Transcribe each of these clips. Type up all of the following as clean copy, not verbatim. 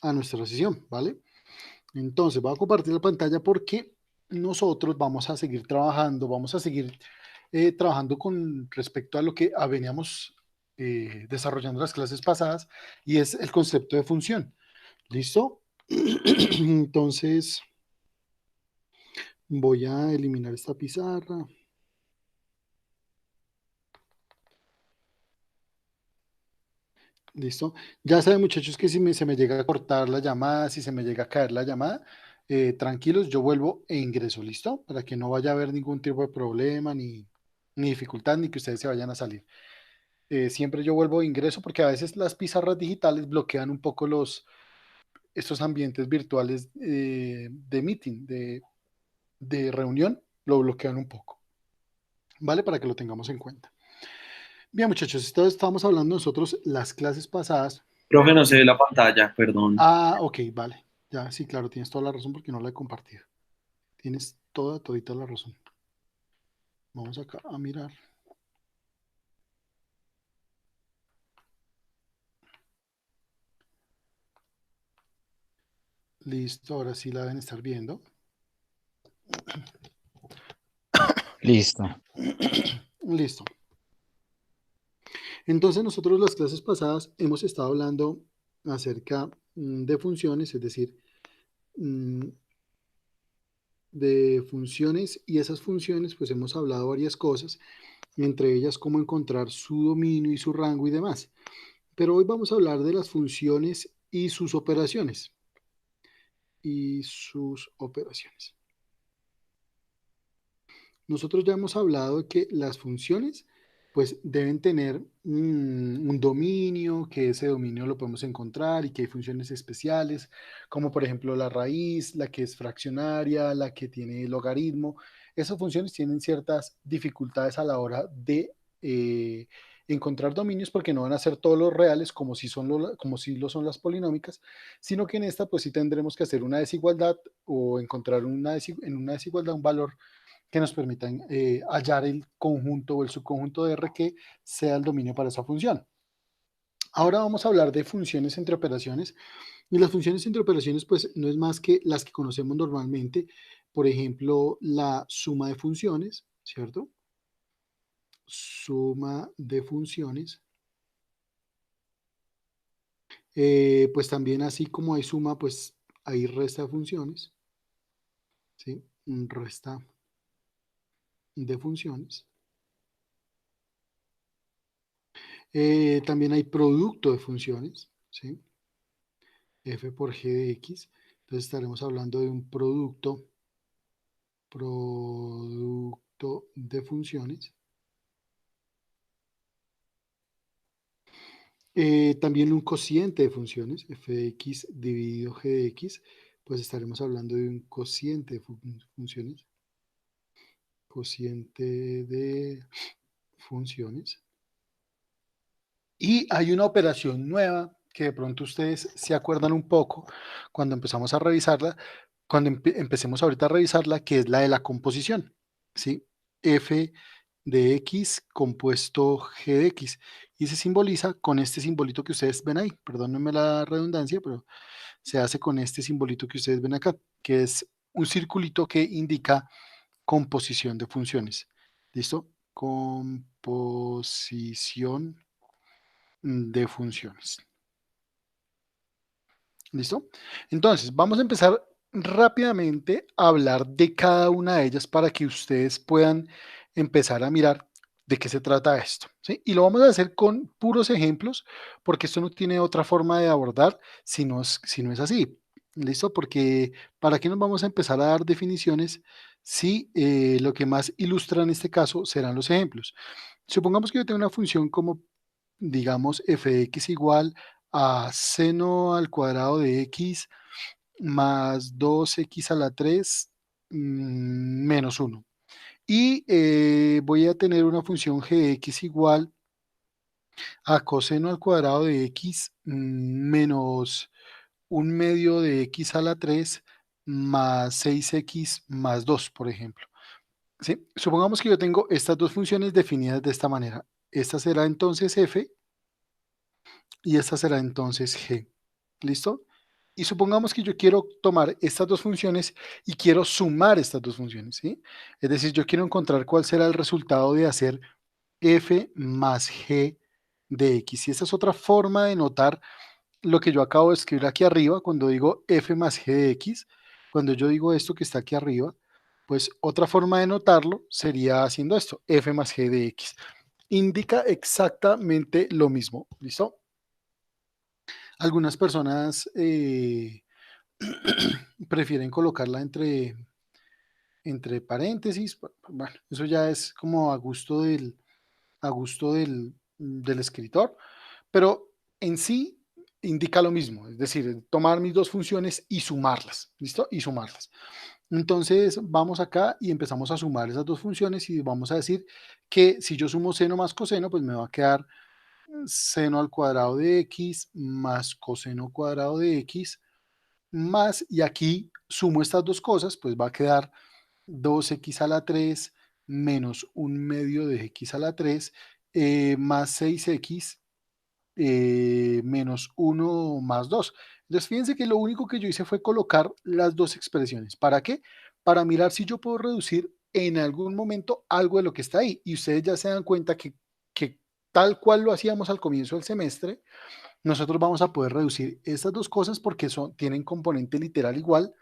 a nuestra sesión, ¿vale? Entonces, voy a compartir la pantalla porque nosotros vamos a seguir trabajando, vamos a seguir trabajando con respecto a lo que veníamos desarrollando las clases pasadas y es el concepto de función. ¿Listo? Entonces, voy a eliminar esta pizarra. ¿Listo? Ya saben, muchachos, que si se me llega a cortar la llamada, si se me llega a caer la llamada, tranquilos, yo vuelvo e ingreso, ¿listo? Para que no vaya a haber ningún tipo de problema, ni dificultad, ni que ustedes se vayan a salir. Siempre yo vuelvo e ingreso porque a veces las pizarras digitales bloquean un poco estos ambientes virtuales de meeting, de reunión, lo bloquean un poco, ¿vale? Para que lo tengamos en cuenta. Bien, muchachos, entonces estábamos hablando nosotros las clases pasadas. Profe, no se ve la pantalla, perdón. Ok, vale. Ya, sí, claro, tienes toda la razón porque no la he compartido. Tienes todita la razón. Vamos acá a mirar. Listo, ahora sí la deben estar viendo. Listo. Listo. Entonces nosotros las clases pasadas hemos estado hablando acerca de funciones, es decir, mm, de funciones y esas funciones pues hemos hablado varias cosas, entre ellas cómo encontrar su dominio y su rango y demás. Pero hoy vamos a hablar de las funciones y sus operaciones. Y sus operaciones. Nosotros ya hemos hablado de que las funciones pues deben tener un dominio, que ese dominio lo podemos encontrar y que hay funciones especiales, como por ejemplo la raíz, la que es fraccionaria, la que tiene logaritmo. Esas funciones tienen ciertas dificultades a la hora de encontrar dominios porque no van a ser todos los reales como si lo son las polinómicas, sino que en esta pues sí tendremos que hacer una desigualdad o encontrar en una desigualdad un valor que nos permitan hallar el conjunto o el subconjunto de R que sea el dominio para esa función. Ahora vamos a hablar de funciones entre operaciones. Y las funciones entre operaciones, pues no es más que las que conocemos normalmente. Por ejemplo, la suma de funciones, ¿cierto? Suma de funciones. Pues también así como hay suma, pues hay resta de funciones. ¿Sí? Resta de funciones. También hay producto de funciones, ¿sí? F por G de X. Entonces estaremos hablando de un producto de funciones. También un cociente de funciones, f de x dividido g de x, pues estaremos hablando de un cociente de funciones. Cociente de funciones. Y hay una operación nueva que de pronto ustedes se acuerdan un poco cuando empezamos a revisarla, cuando empecemos ahorita a revisarla, que es la de la composición, ¿sí? F de X compuesto G de X. Y se simboliza con este simbolito que ustedes ven ahí. Perdónenme la redundancia, pero se hace con este simbolito que ustedes ven acá, que es un circulito que indica composición de funciones. ¿Listo? Composición de funciones. ¿Listo? Entonces, vamos a empezar rápidamente a hablar de cada una de ellas para que ustedes puedan empezar a mirar de qué se trata esto, ¿sí? Y lo vamos a hacer con puros ejemplos, porque esto no tiene otra forma de abordar si no es así. ¿Listo? Porque ¿para qué nos vamos a empezar a dar definiciones si lo que más ilustra en este caso serán los ejemplos? Supongamos que yo tengo una función como, digamos, f de x igual a seno al cuadrado de x más 2x a la 3 menos 1. Y voy a tener una función g de x igual a coseno al cuadrado de x menos un medio de x a la 3 más 6x más 2, por ejemplo. ¿Sí? Supongamos que yo tengo estas dos funciones definidas de esta manera. Esta será entonces f y esta será entonces g. ¿Listo? Y supongamos que yo quiero tomar estas dos funciones y quiero sumar estas dos funciones, ¿sí? Es decir, yo quiero encontrar cuál será el resultado de hacer f más g de x. Y esta es otra forma de notar lo que yo acabo de escribir aquí arriba, cuando digo f más g de x, cuando yo digo esto que está aquí arriba, pues otra forma de notarlo sería haciendo esto, f más g de x. Indica exactamente lo mismo, ¿listo? Algunas personas prefieren colocarla entre paréntesis. Bueno, eso ya es como a gusto del escritor, pero en sí indica lo mismo, es decir, tomar mis dos funciones y sumarlas, ¿listo? Y sumarlas. Entonces vamos acá y empezamos a sumar esas dos funciones y vamos a decir que si yo sumo seno más coseno, pues me va a quedar seno al cuadrado de x más coseno cuadrado de x más, y aquí sumo estas dos cosas, pues va a quedar 2x a la 3 menos 1/2 de x a la 3 más 6x menos 1 más 2. Entonces, fíjense que lo único que yo hice fue colocar las dos expresiones. ¿Para qué? Para mirar si yo puedo reducir en algún momento algo de lo que está ahí. Y ustedes ya se dan cuenta que tal cual lo hacíamos al comienzo del semestre, nosotros vamos a poder reducir estas dos cosas porque tienen componente literal igual.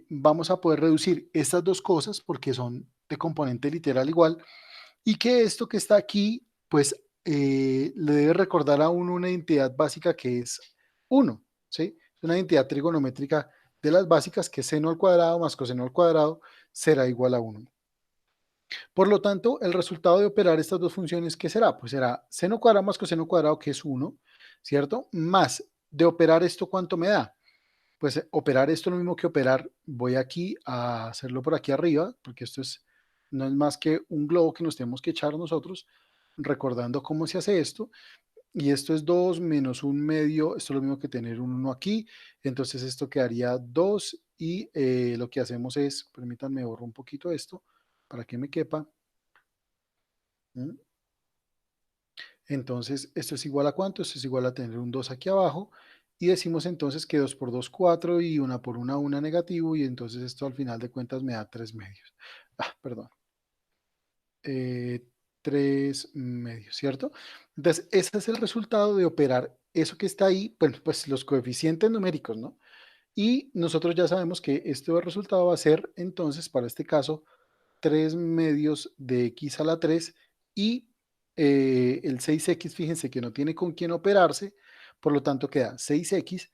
Vamos a poder reducir estas dos cosas porque son de componente literal igual, y que esto que está aquí, pues le debe recordar a uno una identidad básica que es 1, ¿sí? Es una identidad trigonométrica de las básicas, que seno al cuadrado más coseno al cuadrado será igual a 1. Por lo tanto, el resultado de operar estas dos funciones, ¿qué será? Pues será seno cuadrado más coseno cuadrado, que es 1, ¿cierto? Más de operar esto, ¿cuánto me da? Pues operar esto es lo mismo que operar, voy aquí a hacerlo por aquí arriba, porque esto no es más que un globo que nos tenemos que echar nosotros, recordando cómo se hace esto. Y esto es 2 menos 1/2, esto es lo mismo que tener un 1 aquí, entonces esto quedaría 2 y lo que hacemos es, permítanme borro un poquito esto para que me quepa. ¿Mm? Entonces, esto es igual a ¿cuánto? Esto es igual a tener un 2 aquí abajo, y decimos entonces que 2 por 2, 4, y 1 por 1, 1 negativo, y entonces esto al final de cuentas me da 3/2. Perdón. 3/2, ¿cierto? Entonces, ese es el resultado de operar eso que está ahí, bueno, pues los coeficientes numéricos, ¿no? Y nosotros ya sabemos que este resultado va a ser, entonces, para este caso, 3/2 de x a la 3, y el 6x, fíjense que no tiene con quién operarse, por lo tanto queda 6x,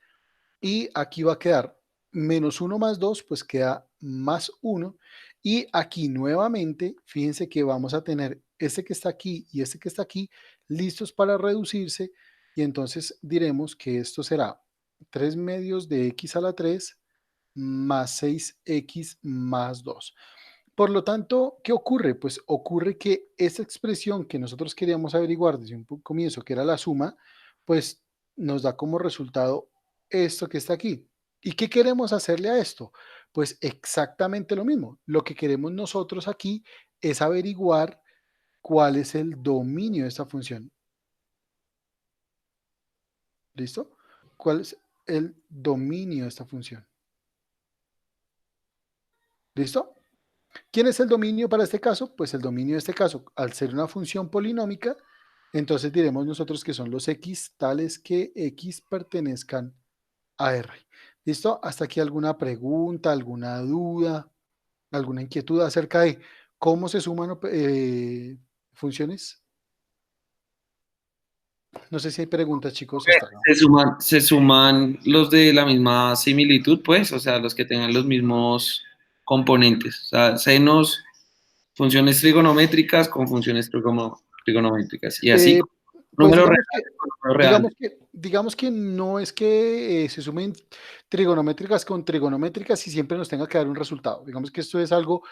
y aquí va a quedar menos 1 más 2, pues queda más 1, y aquí nuevamente, fíjense que vamos a tener este que está aquí y este que está aquí listos para reducirse, y entonces diremos que esto será 3/2 de x a la 3 más 6x más 2. Por lo tanto, ¿qué ocurre? Pues ocurre que esa expresión que nosotros queríamos averiguar desde un comienzo, que era la suma, pues nos da como resultado esto que está aquí. ¿Y qué queremos hacerle a esto? Pues exactamente lo mismo. Lo que queremos nosotros aquí es averiguar cuál es el dominio de esta función. ¿Listo? ¿Cuál es el dominio de esta función? ¿Listo? ¿Quién es el dominio para este caso? Pues el dominio de este caso, al ser una función polinómica, entonces diremos nosotros que son los x tales que x pertenezcan a R. ¿Listo? ¿Hasta aquí alguna pregunta, alguna duda, alguna inquietud acerca de cómo se suman funciones? No sé si hay preguntas, chicos, hasta acá. Se suman los de la misma similitud, pues, o sea, los que tengan los mismos componentes. O sea, senos, funciones trigonométricas con funciones trigonométricas. Y así, Eh, pues números reales con números reales. digamos que no es que se sumen trigonométricas con trigonométricas y siempre nos tenga que dar un resultado. Digamos que esto es algo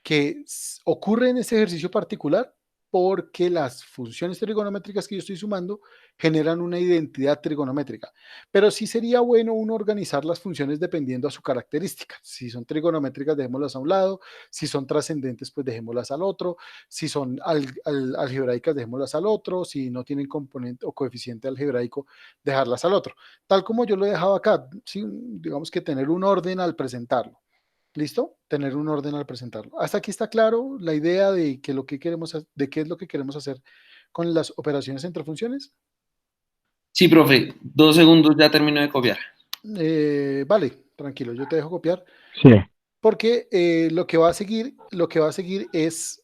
que ocurre en este ejercicio particular, porque las funciones trigonométricas que yo estoy sumando generan una identidad trigonométrica. Pero sí sería bueno uno organizar las funciones dependiendo a su característica. Si son trigonométricas, dejémoslas a un lado. Si son trascendentes, pues dejémoslas al otro. Si son algebraicas, dejémoslas al otro. Si no tienen componente o coeficiente algebraico, dejarlas al otro. Tal como yo lo he dejado acá, ¿sí? Digamos que tener un orden al presentarlo. ¿Listo? Tener un orden al presentarlo. Hasta aquí está claro la idea de que lo que queremos, de qué es lo que queremos hacer con las operaciones entre funciones. Sí, profe, 2 segundos, ya termino de copiar. Vale, tranquilo, yo te dejo copiar Sí. porque lo que va a seguir es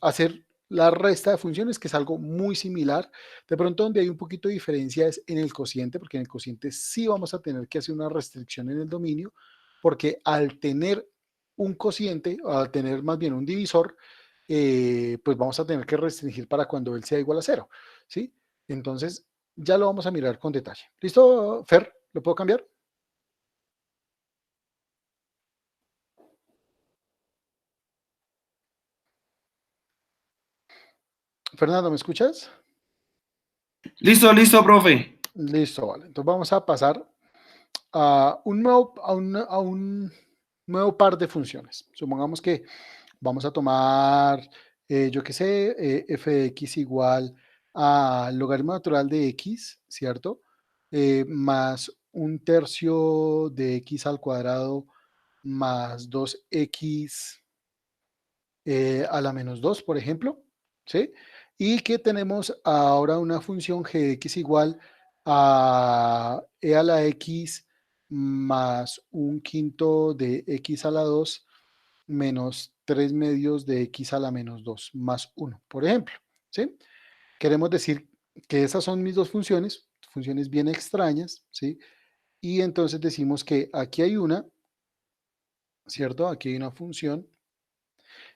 hacer la resta de funciones, que es algo muy similar. De pronto donde hay un poquito de diferencia es en el cociente, porque en el cociente sí vamos a tener que hacer una restricción en el dominio, porque al tener un cociente, al tener más bien un divisor, pues vamos a tener que restringir para cuando él sea igual a 0, ¿sí? Entonces, ya lo vamos a mirar con detalle. ¿Listo, Fer? ¿Lo puedo cambiar? Fernando, ¿me escuchas? Listo, listo, profe. Listo, vale. Entonces vamos a pasar a un nuevo par de funciones. Supongamos que vamos a tomar, yo qué sé, f de x igual a logaritmo natural de x, ¿cierto? Más un tercio de x al cuadrado más 2x a la menos 2, por ejemplo, ¿sí? Y que tenemos ahora una función g de x igual a e a la x más un quinto de x a la 2 menos 3 medios de x a la menos 2 más 1, por ejemplo, ¿sí? Queremos decir que esas son mis dos funciones bien extrañas, ¿sí? Y entonces decimos que aquí hay una, ¿cierto? Aquí hay una función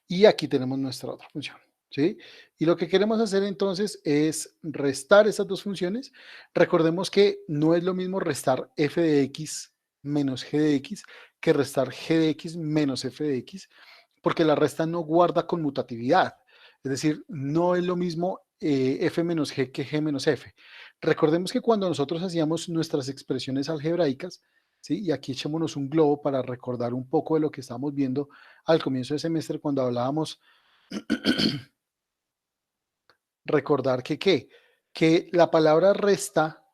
y aquí tenemos nuestra otra función, ¿sí? Y lo que queremos hacer entonces es restar esas dos funciones. Recordemos que no es lo mismo restar f de x menos g de x que restar g de x menos f de x, porque la resta no guarda conmutatividad. Es decir, no es lo mismo f menos g que g menos f. Recordemos que cuando nosotros hacíamos nuestras expresiones algebraicas, ¿sí? Y aquí echémonos un globo para recordar un poco de lo que estábamos viendo al comienzo del semestre cuando hablábamos, recordar que ¿qué? Que la palabra resta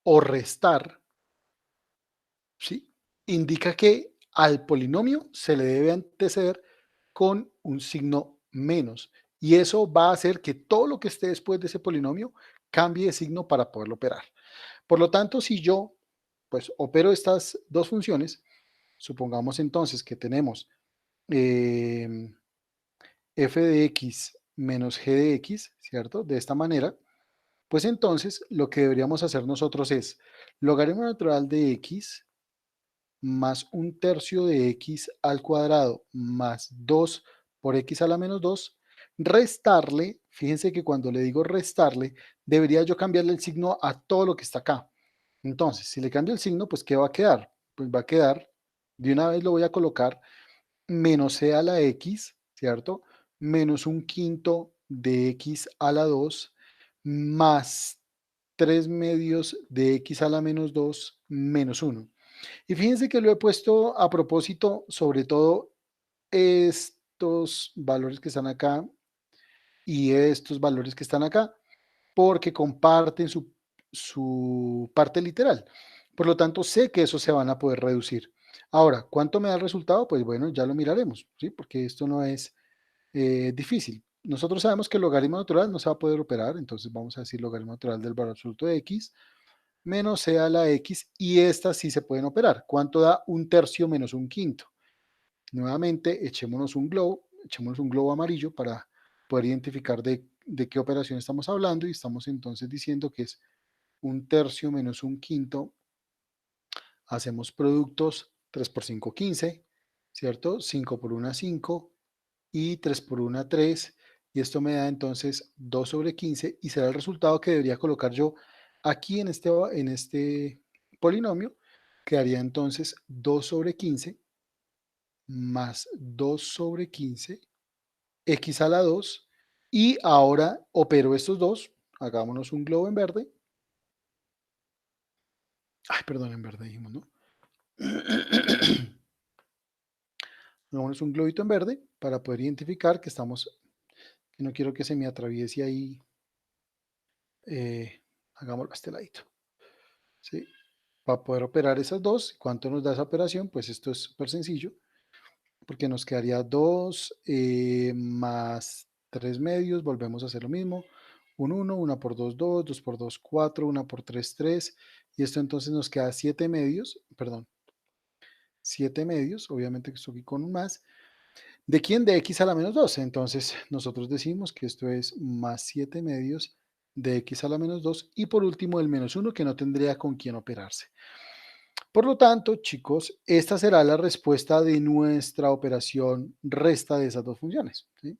o restar, ¿sí? Indica que al polinomio se le debe anteceder con un signo menos. Y eso va a hacer que todo lo que esté después de ese polinomio cambie de signo para poderlo operar. Por lo tanto, si yo pues opero estas dos funciones, supongamos entonces que tenemos eh, f de x menos g de x, ¿cierto? De esta manera, pues entonces lo que deberíamos hacer nosotros es logaritmo natural de x más un tercio de x al cuadrado más 2 por x a la menos 2, restarle, fíjense que cuando le digo restarle, debería yo cambiarle el signo a todo lo que está acá. Entonces, si le cambio el signo, pues ¿qué va a quedar? Pues va a quedar, de una vez lo voy a colocar, menos c a la x, ¿cierto? Menos un quinto de x a la 2 más 3 medios de x a la menos 2 menos 1. Y fíjense que lo he puesto a propósito, sobre todo estos valores que están acá y estos valores que están acá, porque comparten su parte literal. Por lo tanto, sé que esos se van a poder reducir. Ahora, ¿cuánto me da el resultado? Pues bueno, ya lo miraremos, ¿sí? Porque esto no es difícil. Nosotros sabemos que el logaritmo natural no se va a poder operar, entonces vamos a decir logaritmo natural del valor absoluto de x menos c a la x, y estas sí se pueden operar. ¿Cuánto da un tercio menos un quinto? Nuevamente, echémonos un globo amarillo para poder identificar de qué operación estamos hablando, y estamos entonces diciendo que es un tercio menos un quinto. Hacemos productos, 3 por 5, 15, ¿cierto? 5 por 1, 5 y 3 por 1, 3. Y esto me da entonces 2 sobre 15 y será el resultado que debería colocar yo aquí en este polinomio. Quedaría entonces 2 sobre 15 más 2 sobre 15 x a la 2 y ahora opero estos dos, hagámonos un globo en verde. Ay, perdón, en verde dijimos, ¿no? Hagámonos un globito en verde para poder identificar que estamos, que no quiero que se me atraviese ahí. Hagámoslo a este ladito. ¿Sí? Para poder operar esas dos, ¿cuánto nos da esa operación? Pues esto es súper sencillo, porque nos quedaría 2 más 3 medios, volvemos a hacer lo mismo, un 1, 1 por 2, 2, 2 por 2, 4, 1 por 3, 3, y esto entonces nos queda 7 medios, perdón, 7 medios, obviamente que estoy aquí con un más, ¿de quién? De x a la menos 2, entonces nosotros decimos que esto es más 7 medios de x a la menos 2, y por último el menos 1 que no tendría con quién operarse. Por lo tanto, chicos, esta será la respuesta de nuestra operación resta de esas dos funciones, ¿sí?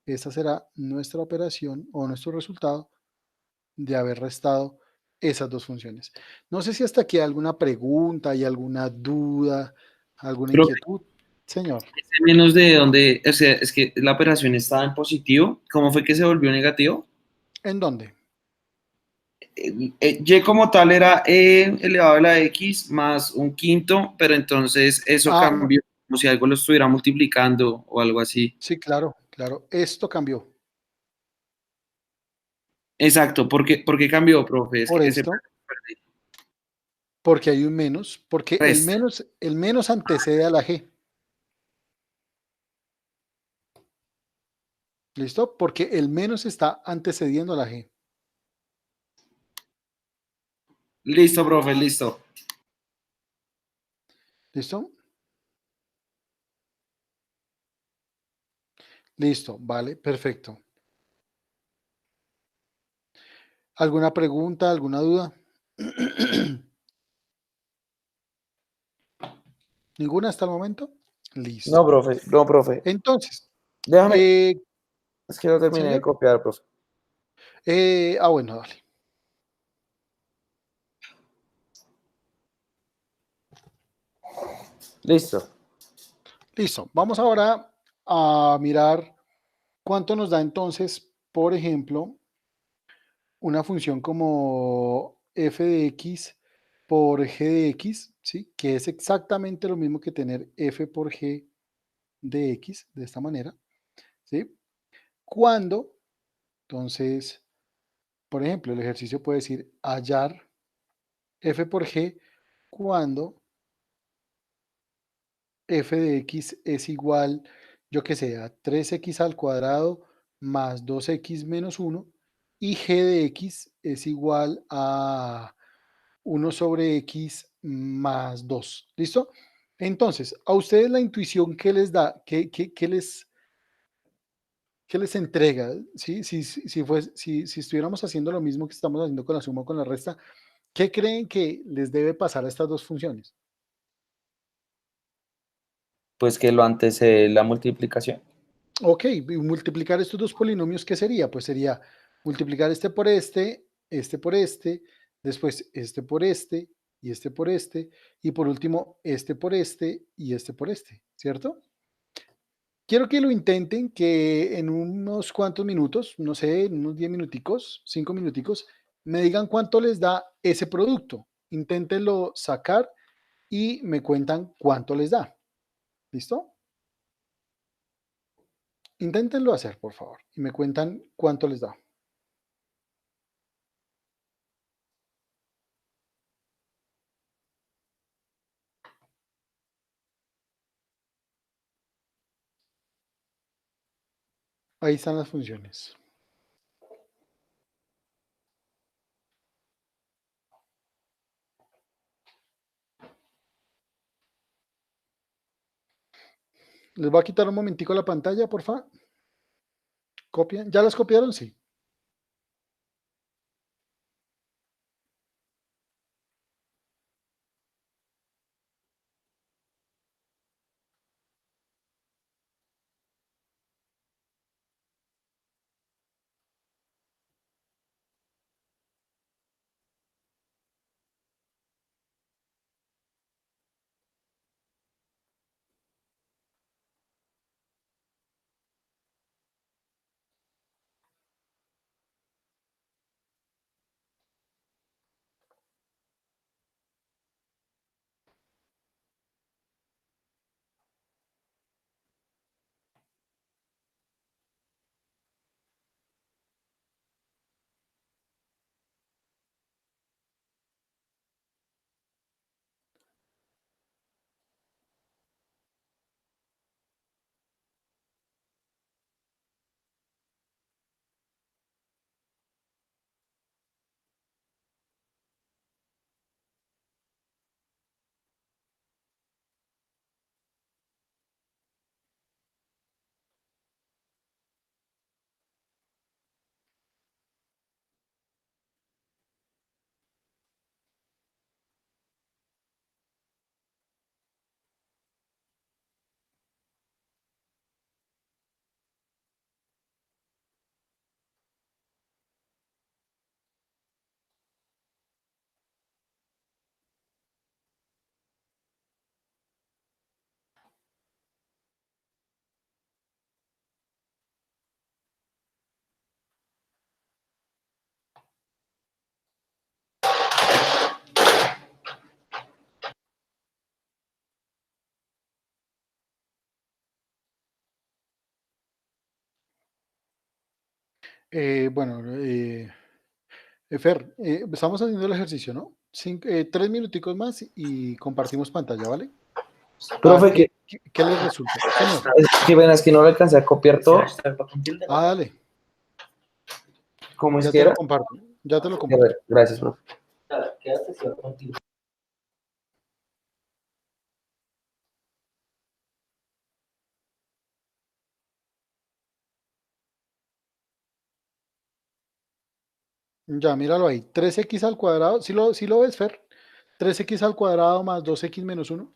Esta será nuestra operación o nuestro resultado de haber restado esas dos funciones. No sé si hasta aquí hay alguna pregunta, hay alguna duda, alguna Profe, inquietud. Señor, ese menos de donde, o sea, es que la operación estaba en positivo, ¿cómo fue que se volvió negativo? ¿en dónde? Y como tal era e elevado a la x más un quinto, pero entonces eso Ah, cambió, como si algo lo estuviera multiplicando o algo así. sí, claro, claro. Esto cambió. Exacto, ¿por qué cambió, profe? Es que Por ese esto, porque hay un menos, porque resta. el menos antecede a la G. ¿Listo? Porque el menos está antecediendo a la G. Listo, profe, listo. ¿Listo? Listo, vale, perfecto. ¿Alguna pregunta, alguna duda? ¿Ninguna hasta el momento? Listo. No, profe, no, profe. Entonces, Déjame, eh, es que no terminé de señor, copiar, profe. bueno, dale. Listo. Listo. Vamos ahora a mirar cuánto nos da entonces, por ejemplo, una función como f de x por g de x, ¿sí? Que es exactamente lo mismo que tener f por g de x, de esta manera, ¿sí? Cuando, entonces, por ejemplo, el ejercicio puede decir hallar f por g cuando f de x es igual, yo que sé, a 3x al cuadrado más 2x menos 1 y g de x es igual a 1 sobre x más 2. ¿Listo? Entonces, a ustedes la intuición que les da, qué les entrega, ¿sí? Si estuviéramos haciendo lo mismo que estamos haciendo con la suma o con la resta, ¿qué creen que les debe pasar a estas dos funciones? Pues que lo antecede la multiplicación. Ok, y multiplicar estos dos polinomios, ¿qué sería? Pues sería multiplicar este por después este por este, y por último este por este y este por este, ¿cierto? Quiero que lo intenten, que en unos cuantos minutos, no sé, en unos 10 minuticos, 5 minuticos, me digan cuánto les da ese producto. Inténtenlo sacar y me cuentan cuánto les da. ¿Listo? Inténtenlo hacer, por favor, y me cuentan cuánto les da. Ahí están las funciones. Les voy a quitar un momentico la pantalla, por favor. Copian. ¿Ya las copiaron? Sí. Bueno, Fer, estamos haciendo el ejercicio, ¿no? 3 minuticos más y compartimos pantalla, ¿vale? A ver Profe, que, qué les resulta. Señor, es que no le alcancé a copiar todo. dale, ¿Cómo es ya que te lo era? comparto, ya te lo A comparto. ver, gracias, profe. Ya, míralo ahí. 3x al cuadrado, ¿sí lo ves, Fer? 3x al cuadrado más 2x menos 1.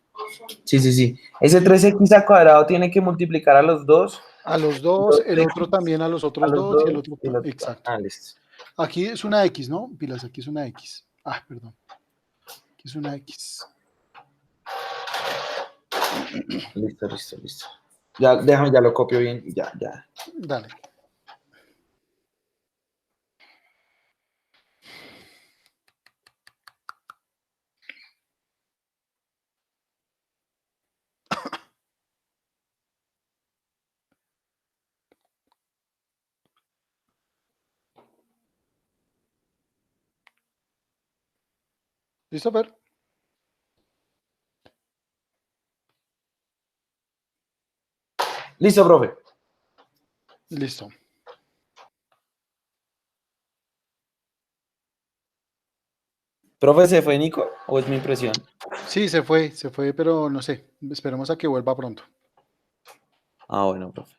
Sí, sí, sí. Ese 3x al cuadrado tiene que multiplicar a los dos. A los dos, el otro también a los A otros los dos y el dos otro. y el otro. Exacto. Ah, listo. Aquí es una X, ¿no? Pilas, aquí es una X. Ah, perdón. Aquí es una X. Listo, listo, listo. Ya, déjame, ya lo copio bien. Ya, ya. Dale. ¿Listo, Fer? Listo, profe. Listo. ¿Profe se fue Nico o es mi impresión? Sí, se fue, pero no sé. Esperemos a que vuelva pronto. Ah, bueno, profe.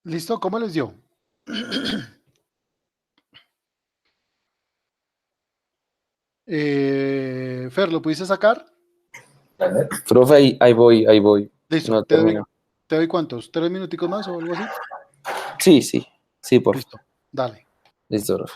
¿Listo? ¿Cómo les dio? Fer, ¿lo pudiste sacar? Profe, ahí voy, ahí voy. Listo. No termino. ¿Te doy cuántos? ¿3 minuticos más o algo así? Sí, sí, sí, por favor. Listo. Dale. Listo, profe.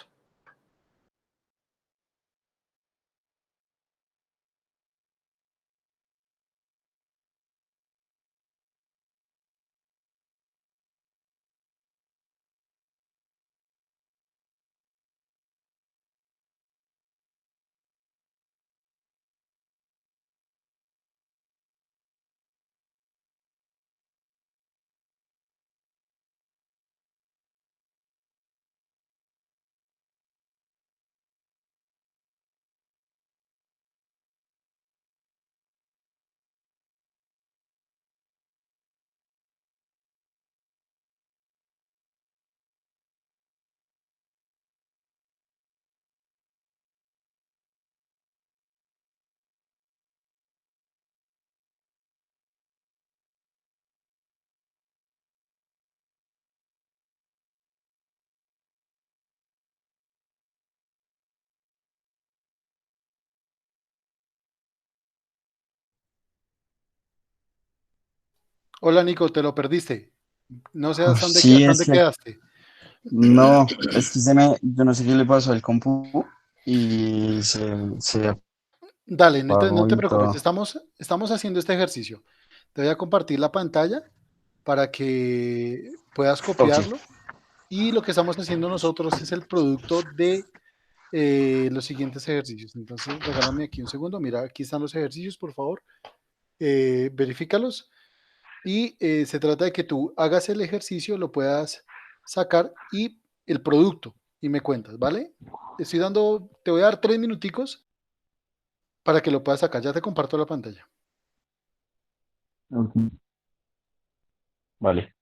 Hola, Nico, te lo perdiste. No sé Uf, sí, hasta es dónde que quedaste. no, es que yo no sé qué le pasó al compu y se Dale, entonces no apagó te y preocupes. todo. Estamos haciendo este ejercicio. Te voy a compartir la pantalla para que puedas Ok, copiarlo. Y lo que estamos haciendo nosotros es el producto de los siguientes ejercicios. Entonces, regálame aquí un segundo. Mira, aquí están los ejercicios, por favor. Verifícalos. Y se trata de que tú hagas el ejercicio, lo puedas sacar y el producto y me cuentas, ¿vale? Te voy a dar 3 minuticos para que lo puedas sacar. Ya te comparto la pantalla. ok, vale.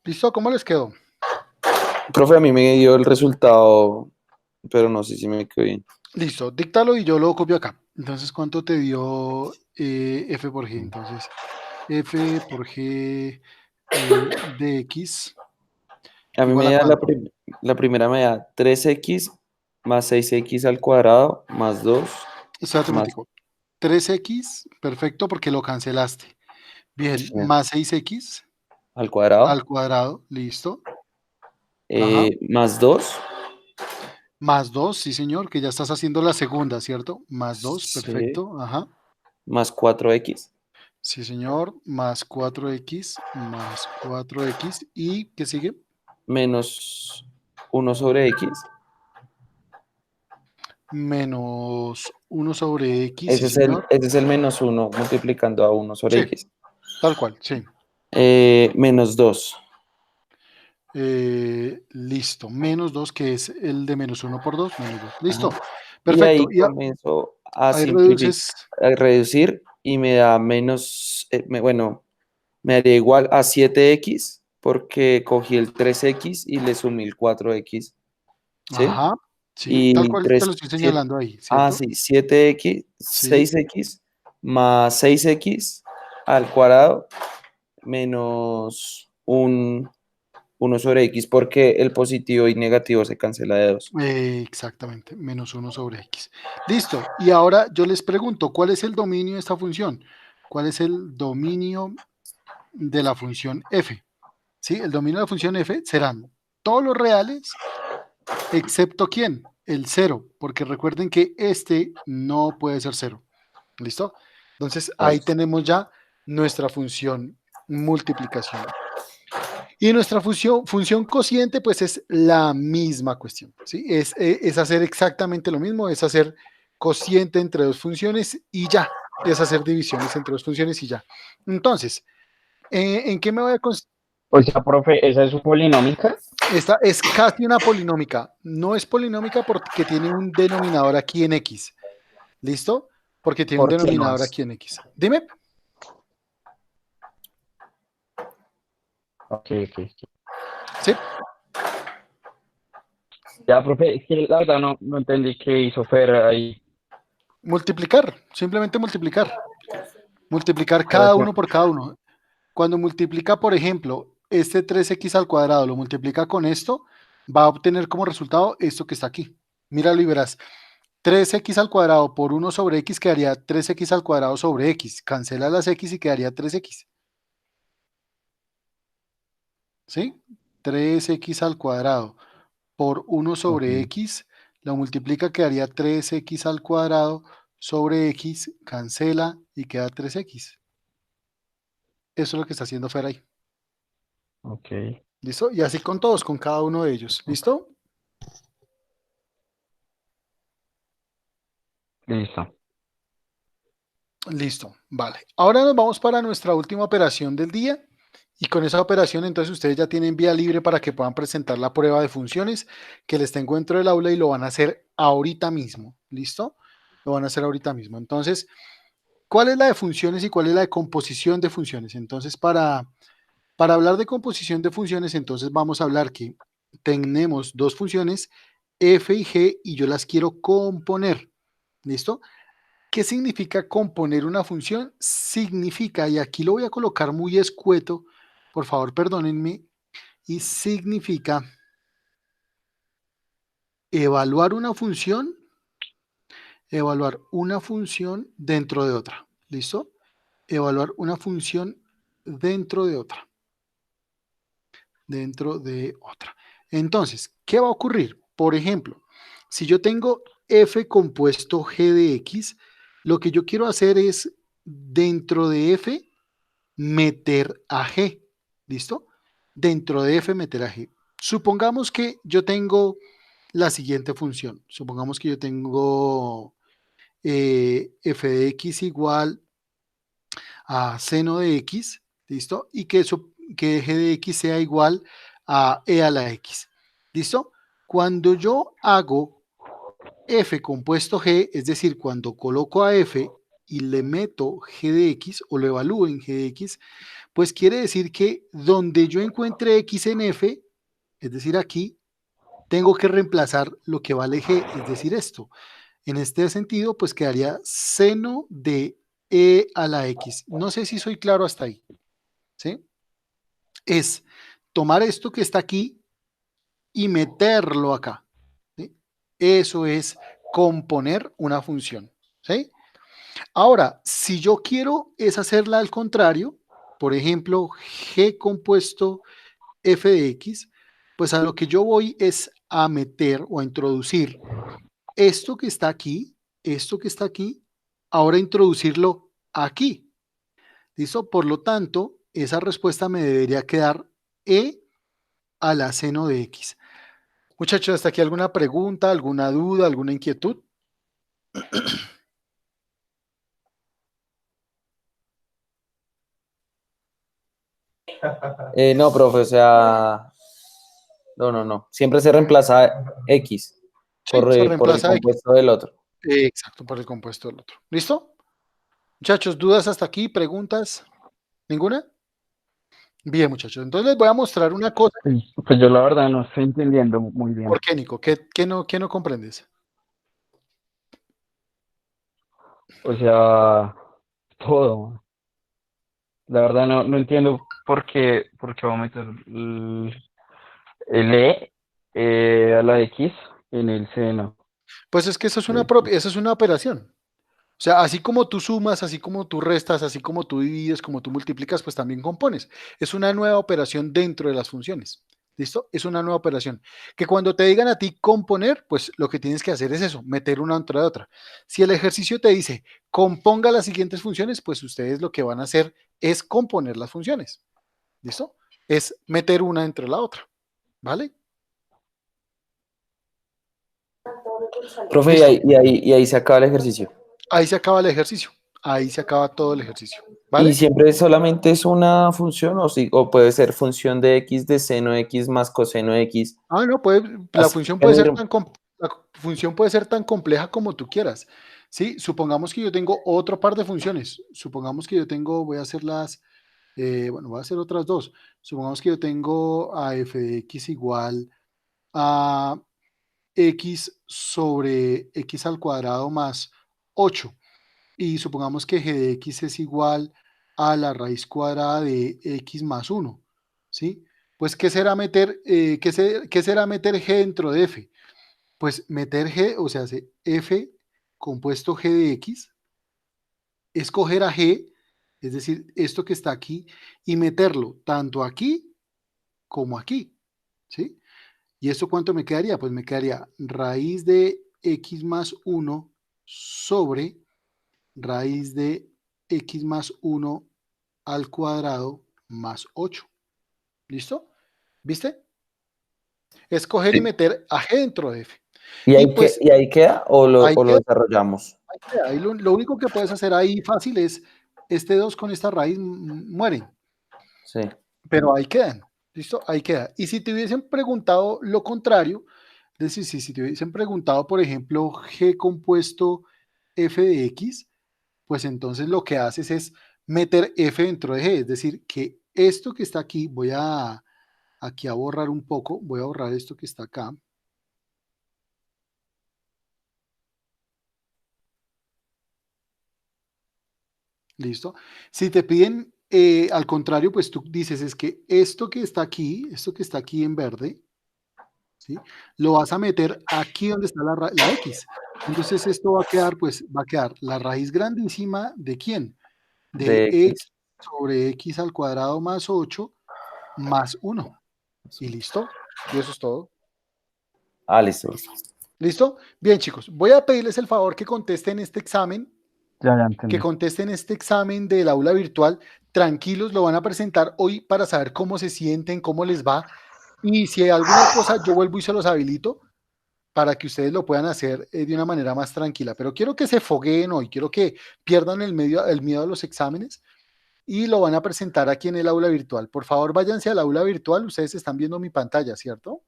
¿Listo? ¿Cómo les quedó? Profe, a mí me dio el resultado, pero no sé si me quedó bien. Listo, díctalo y yo lo copio acá. Entonces, ¿cuánto te dio f por g? Entonces, f por g de x A mí igual a me da cuánto. la primera me da 3x más 6x al cuadrado más 2 Espérate un más momentico. 3x, perfecto, porque lo cancelaste. Bien, sí, más 6x al cuadrado al cuadrado, listo. Ajá. más 2. Más 2, sí señor, que ya estás haciendo la segunda, ¿cierto? Más 2, Sí, perfecto. Ajá. más 4x Sí señor, más 4x, más 4x. ¿Y qué sigue? menos 1/x. Menos 1 sobre x, sí señor. Ese es el menos 1 multiplicando a 1/x. Sí, tal cual, sí. Menos 2. Listo, menos 2, que es el de menos 1 por 2, menos 2. Ajá. Listo, Y perfecto. ahí Y comienzo a ahí simplificar, reduces, a reducir y me da menos, bueno, me daría igual a 7x porque cogí el 3x y le sumé el 4x, ¿sí? ajá, sí, tal Y cual te 3 lo estoy 7 señalando ahí, ¿cierto? sí, 7x, Sí, 6x más 6x al cuadrado menos un 1/x porque el positivo y negativo se cancela de 2. exactamente, menos 1 sobre x. Listo, y ahora yo les pregunto, ¿cuál es el dominio de esta función? ¿Cuál es el dominio de la función f? ¿Sí? El dominio de la función f serán todos los reales, excepto ¿quién? El cero, porque recuerden que este no puede ser cero. ¿Listo? Entonces ahí tenemos ya nuestra función multiplicación. Y nuestra función cociente, pues es la misma cuestión, ¿sí? Es hacer exactamente lo mismo, es hacer cociente entre dos funciones y ya, es hacer divisiones entre dos funciones y ya. Entonces, ¿en qué me voy a O sea, profe, ¿esa es su polinómica? Esta es casi una polinómica. No es polinómica porque tiene un denominador aquí en x. ¿Listo? Porque tiene un ¿Por qué no denominador es? aquí en x. Dime. Ok, ok. Sí. Ya, profe, es que la verdad no entendí qué hizo Fer ahí. Multiplicar. Simplemente multiplicar. Multiplicar Pero cada uno por cada uno. Cuando multiplica, por ejemplo, este 3x al cuadrado, lo multiplica con esto, va a obtener como resultado esto que está aquí. Míralo y verás. 3x al cuadrado por 1 sobre x quedaría 3x al cuadrado sobre x. Cancela las x y quedaría 3x. ¿Sí? 3x al cuadrado por 1 ok, sobre x, lo multiplica, quedaría 3x al cuadrado sobre x, cancela y queda 3x. Eso es lo que está haciendo Fer ahí. ok, ¿Listo? Y así con todos, con cada uno de ellos. ¿Listo? listo. Listo, vale. Ahora nos vamos para nuestra última operación del día. Y con esa operación, entonces ustedes ya tienen vía libre para que puedan presentar la prueba de funciones que les tengo dentro del aula y lo van a hacer ahorita mismo. ¿Listo? Lo van a hacer ahorita mismo. Entonces, ¿cuál es la de funciones y cuál es la de composición de funciones? Entonces, para hablar de composición de funciones, entonces vamos a hablar que tenemos dos funciones, f y g, y yo las quiero componer. ¿Listo? ¿Qué significa componer una función? Significa, y aquí lo voy a colocar muy escueto, por favor, perdónenme, y significa evaluar una función dentro de otra. ¿Listo? Evaluar una función dentro de otra. Dentro de otra. Entonces, ¿qué va a ocurrir? Por ejemplo, si yo tengo f compuesto g de x, lo que yo quiero hacer es dentro de f meter a g. ¿Listo? Dentro de f meter a g. Supongamos que yo tengo la siguiente función. Supongamos que yo tengo f de x igual a seno de x, ¿listo? Y que g de x sea igual a e a la x, ¿listo? Cuando yo hago f compuesto g, es decir, cuando coloco a f y le meto g de x o lo evalúo en g de x, pues quiere decir que donde yo encuentre x en f, es decir, aquí, tengo que reemplazar lo que vale g, es decir, esto. En este sentido, pues quedaría seno de e a la x. No sé si soy claro hasta ahí, ¿sí? Es tomar esto que está aquí y meterlo acá, ¿sí? Eso es componer una función, ¿sí? Ahora, si yo quiero es hacerla al contrario, por ejemplo, g compuesto f de x, pues a lo que yo voy es a meter o a introducir esto que está aquí, ahora introducirlo aquí. ¿Listo? Por lo tanto, esa respuesta me debería quedar e a la seno de x. Muchachos, ¿hasta aquí alguna pregunta, alguna duda, alguna inquietud? No, profe, o sea, no. Siempre se reemplaza X Sí, se por el reemplaza x. compuesto del otro. Exacto, por el compuesto del otro. ¿Listo? Muchachos, ¿dudas hasta aquí? ¿Preguntas? ¿Ninguna? Bien, muchachos. Entonces les voy a mostrar una cosa. Pues yo la verdad no estoy entendiendo muy bien. ¿Por qué, Nico? ¿Qué no comprendes? O sea, todo. La verdad no entiendo por qué va a meter el a la X en el seno. Pues es que eso es de X. eso es una operación. O sea, así como tú sumas, así como tú restas, así como tú divides, como tú multiplicas, pues también compones. Es una nueva operación dentro de las funciones. ¿Listo? Es una nueva operación. Que cuando te digan a ti componer, pues lo que tienes que hacer es eso, meter una dentro de otra. Si el ejercicio te dice componga las siguientes funciones, pues ustedes lo que van a hacer es componer las funciones. ¿Listo? Es meter una dentro de la otra. ¿Vale? Profe, ¿Listo? y ahí se acaba el ejercicio. Ahí se acaba el ejercicio. Ahí se acaba todo el ejercicio. ¿Y ¿Vale? siempre solamente es una función o puede ser función de X de seno X más coseno X? Ah, no, la Así función puede ser tener- la función puede ser tan compleja como tú quieras. Sí, supongamos que yo tengo otro par de funciones. Supongamos que yo tengo, voy a hacerlas, bueno, voy a hacer otras dos. Supongamos que yo tengo a f de x igual a x sobre x al cuadrado más 8. Y supongamos que g de x es igual a la raíz cuadrada de x más 1, ¿sí? Pues, qué será meter g dentro de f? Pues meter g, o sea, f compuesto g de x, escoger a g, es decir, esto que está aquí, y meterlo tanto aquí como aquí, ¿sí? ¿Y esto cuánto me quedaría? Pues me quedaría raíz de x más 1 sobre raíz de x más 1 al cuadrado más 8. ¿Listo? ¿Viste? Escoger y Sí. meter a g dentro de f. ¿Y Y pues ahí queda ahí o lo queda, desarrollamos? ahí queda. Ahí lo único que puedes hacer ahí fácil es este 2 con esta raíz mueren, Sí. pero ahí quedan. ¿Listo? Ahí queda. Y si te hubiesen preguntado lo contrario, es decir, si te hubiesen preguntado, por ejemplo, g compuesto f de x, pues entonces lo que haces es meter f dentro de g, es decir, que esto que está aquí, aquí a borrar un poco, voy a borrar esto que está acá. ¿Listo? Si te piden al contrario, pues tú dices es que esto que está aquí en verde, ¿sí? Lo vas a meter aquí donde está la x. Entonces esto va a quedar, pues va a quedar la raíz grandísima de ¿quién? De De x X. sobre x al cuadrado más 8 más 1. Y listo. Y eso es todo. Ah, listo. ¿Listo? Bien, chicos, voy a pedirles el favor que contesten este examen, Ya entendí. del aula virtual. Tranquilos, lo van a presentar hoy para saber cómo se sienten, cómo les va. Y si hay alguna cosa, yo vuelvo y se los habilito para que ustedes lo puedan hacer de una manera más tranquila. Pero quiero que se fogueen hoy, quiero que pierdan el miedo a los exámenes y lo van a presentar aquí en el aula virtual. Por favor, váyanse al aula virtual. Ustedes están viendo mi pantalla, ¿cierto?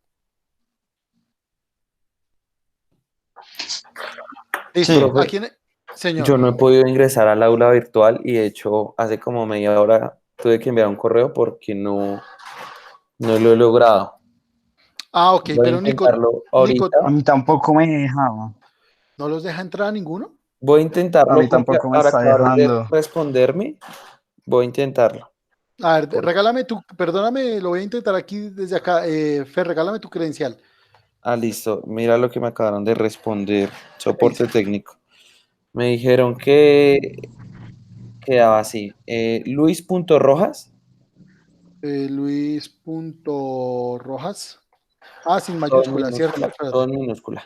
Sí, Listo. Profe, Señor. Yo no he podido ingresar al aula virtual y de hecho hace como media hora tuve que enviar un correo porque no lo he logrado. Ah, ok, Voy a pero intentarlo Nico, A ahorita. mí tampoco me dejaba. ¿no los deja entrar a ninguno? Voy a A intentarlo mí porque tampoco me ahora está acabaron de dejando. responderme. Voy a intentarlo. A ver, Por- regálame perdóname, lo voy a intentar aquí desde acá. Fer, regálame tu credencial. listo. Mira lo que me acabaron de responder. ¿Qué dice? Soporte técnico. Me dijeron que quedaba así. Luis.rojas. Luis.rojas. Ah, sin Todo en mayúscula, ¿cierto? minúscula. Todo Espérate. en minúscula.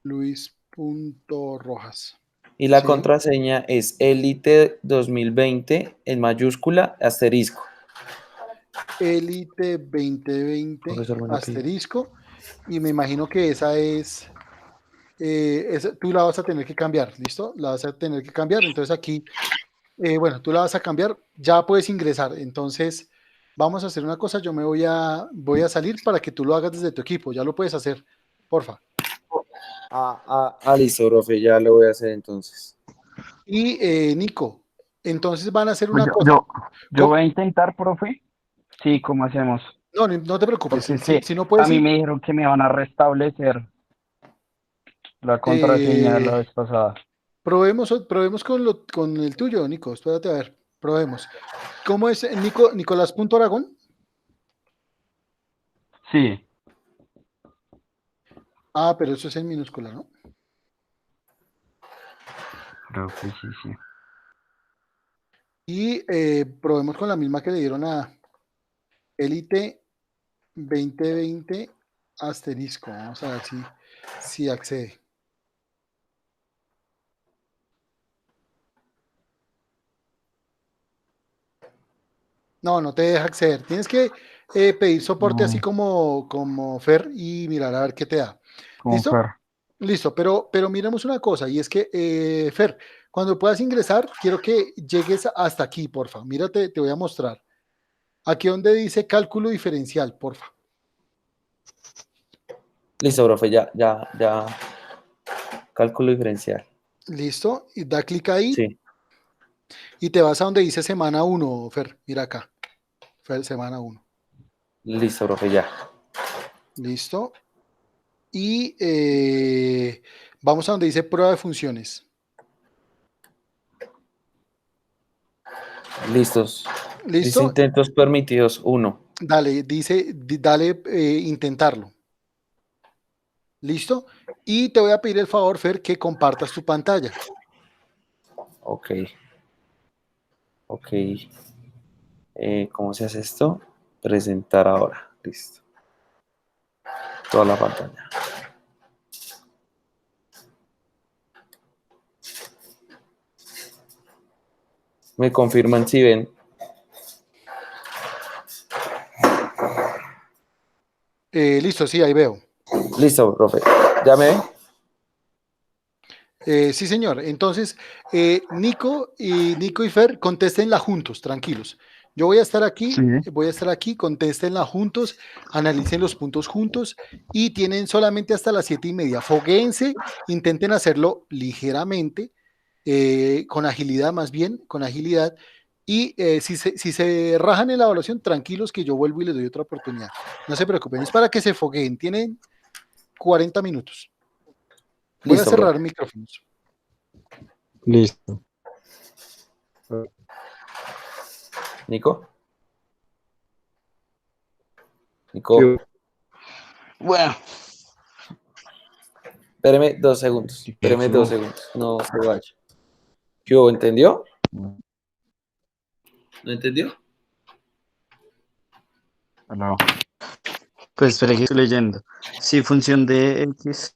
Luis.rojas. Y la Sí. contraseña es Elite 2020 en mayúscula asterisco. Elite 2020 Profesor, me lo pidió. asterisco. Y me imagino que esa es, tú la vas a tener que cambiar, ¿listo? La vas a tener que cambiar. Entonces aquí, bueno, tú la vas a cambiar, ya puedes ingresar. Entonces, vamos a hacer una cosa, yo voy a salir para que tú lo hagas desde tu equipo, ya lo puedes hacer, porfa. Listo, profe, ya lo voy a hacer entonces. Y Nico, entonces van a hacer Pues una cosa. yo voy a intentar, profe. Sí, ¿cómo hacemos? No, no te preocupes, Porque es si, que si no a puedes mí ir, me dijeron que me van a restablecer la contraseña de la eh, vez pasada. probemos con el tuyo, Nico, espérate a ver, probemos. ¿Cómo es Nico, Nicolás.aragón? Sí, Ah, pero eso es en minúscula, ¿no? creo que sí, sí. Y probemos con la misma que le dieron a Elite 2020 asterisco. Vamos a ver si accede. No, no te deja acceder. Tienes que pedir soporte así No, como Fer y mirar a ver qué te da. como ¿Listo? Fer. Listo, pero miremos una cosa, y es que, Fer, cuando puedas ingresar, quiero que llegues hasta aquí, porfa. Mírate, te voy a mostrar. Aquí donde dice cálculo diferencial, porfa. Listo, profe, ya. Cálculo diferencial. Listo, y da clic ahí Sí, y te vas a donde dice semana uno, Fer. Mira acá, Fer, semana uno. listo, profe, ya. Listo. Y vamos a donde dice prueba de funciones. Listos. Dice ¿Listo? intentos permitidos, 1. Dale, dale intentarlo. ¿Listo? Y te voy a pedir el favor, Fer, que compartas tu pantalla. Ok. Ok. ¿Cómo se hace esto? Presentar ahora. Listo. Toda la pantalla. Me confirman si ven. Listo, sí, ahí veo. Listo, profe. ¿Ya me ven? Sí, señor. Entonces, Nico y Fer, contéstenla juntos, tranquilos. Yo Sí. voy a estar aquí, contéstenla juntos, analicen los puntos juntos y tienen solamente hasta las 7:30. Foguéense, intenten hacerlo ligeramente, con agilidad más bien, con agilidad. Y si se rajan en la evaluación, tranquilos que yo vuelvo y les doy otra oportunidad. No se preocupen, es para que se fogueen. Tienen 40 minutos. Voy a Listo, profe. cerrar micrófonos. Listo. Nico. Yo- Nico. Bueno, Espéreme 2 segundos. Espéreme 2 segundos. No se vaya. ¿Qué hubo? ¿Entendió? ¿No entendió? no. Pues espera que estoy leyendo. Sí, función de X.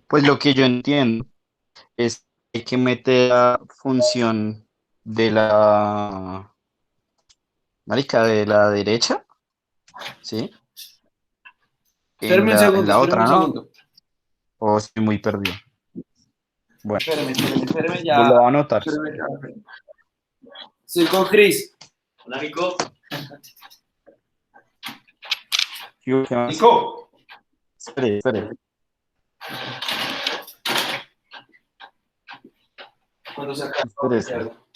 Pues lo que yo entiendo es que hay que meter la función de la marica de la derecha, ¿sí? Espéreme un En segundo, la espéreme otra, un ¿no? segundo. O estoy muy perdido. Bueno, Espéreme pues lo ya. voy a anotar. Espéreme ya. Estoy con Chris. Hola, Nico. ¿Qué más? Nico. Espere, espere. Cuando se acaba, Por eso. ¿qué hago?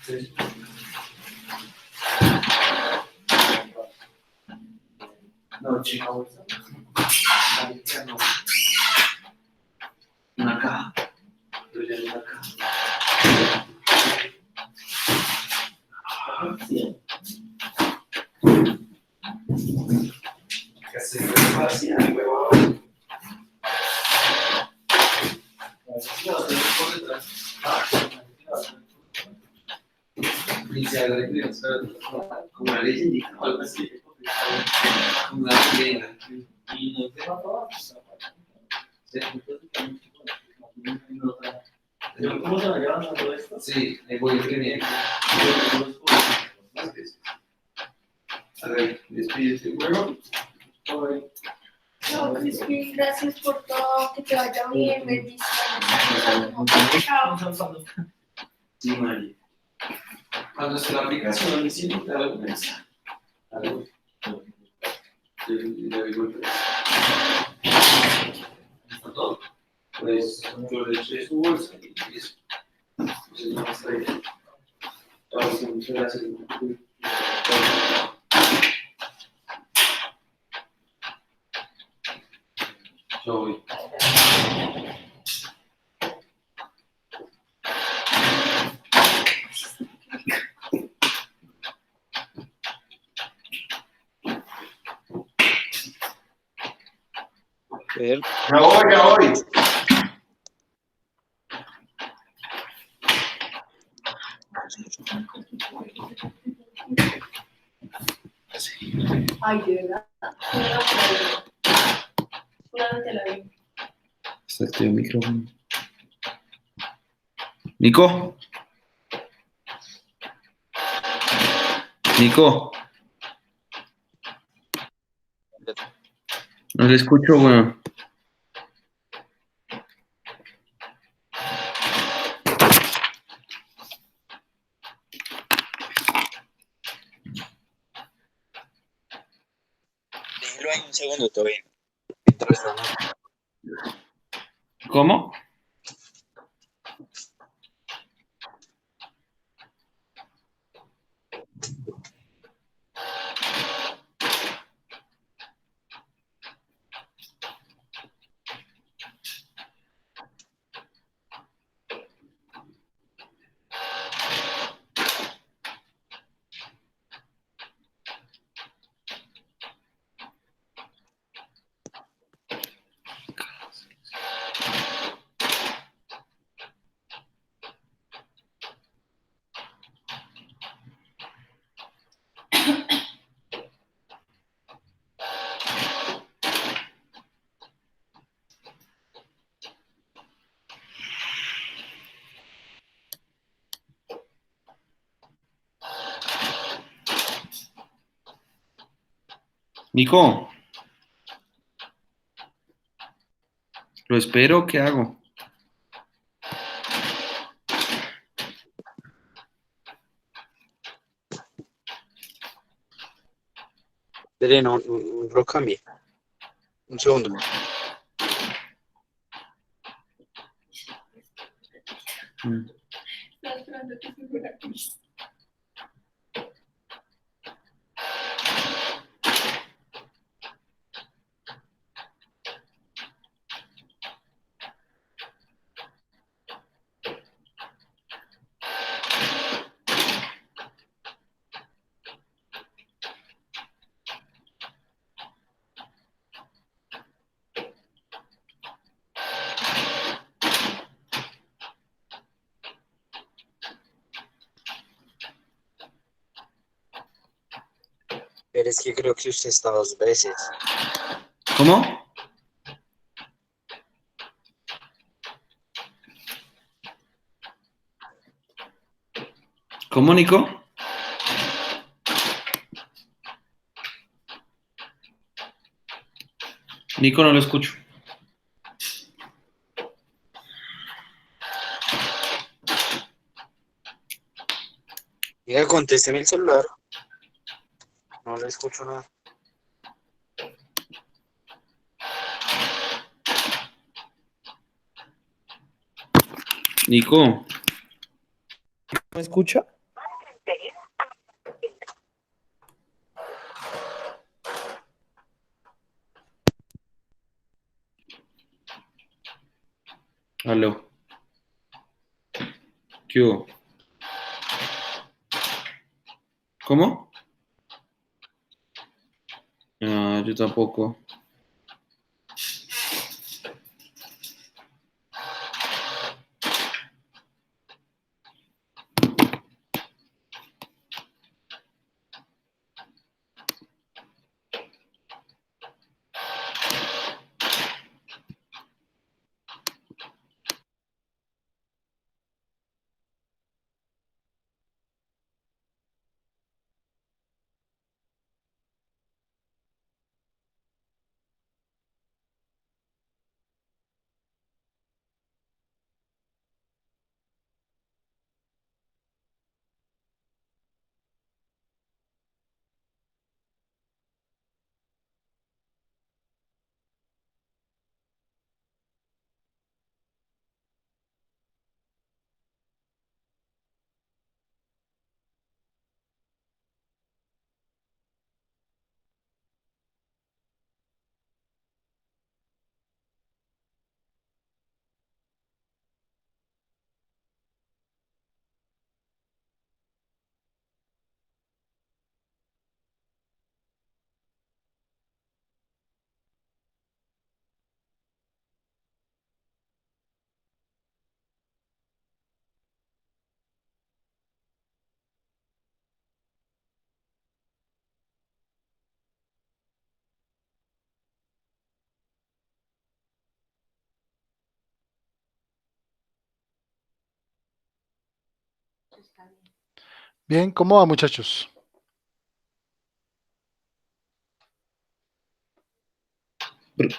Sí. No, chica, una caja. Yo lleno una caja. Casi vacía, huevón. Como una leyenda o algo así. Como una leyenda. Y no te mató. ¿Cómo se me llama todo esto? Sí, ahí voy escribiendo. A ver, despídete, huevo. No, Crispy, gracias por todo, que te vaya bien, bendiciones. Chao. Sí, María. Cuando esté la aplicación, sí, te da algo mensaje. Algo. Le doy golpe. ¿Está todo? Pues yo le eché su bolsa y eso. Entonces no está ahí. Ahora sí, muchas gracias. Yo voy. Ver, Ya voy. Ay, de verdad. Júrate la vida. Está activo el micrófono. Nico. Nico. No le escucho, weón. déjelo ahí un segundo, todo bien. Mientras tanto, ¿Cómo? Nico. Lo espero, ¿qué hago? no, no cambie. Un segundo. Estaba esperando que se fuera Cris. Pero es que creo que usted está 2 veces. ¿Cómo? ¿Cómo, Nico? Nico, no lo escucho. Diga, contésteme el celular. No le escucho nada. Nico. ¿Me escucha? Aló. ¿Qué hubo? ¿Cómo? Ah, yo tampoco. Bien, ¿cómo va, muchachos?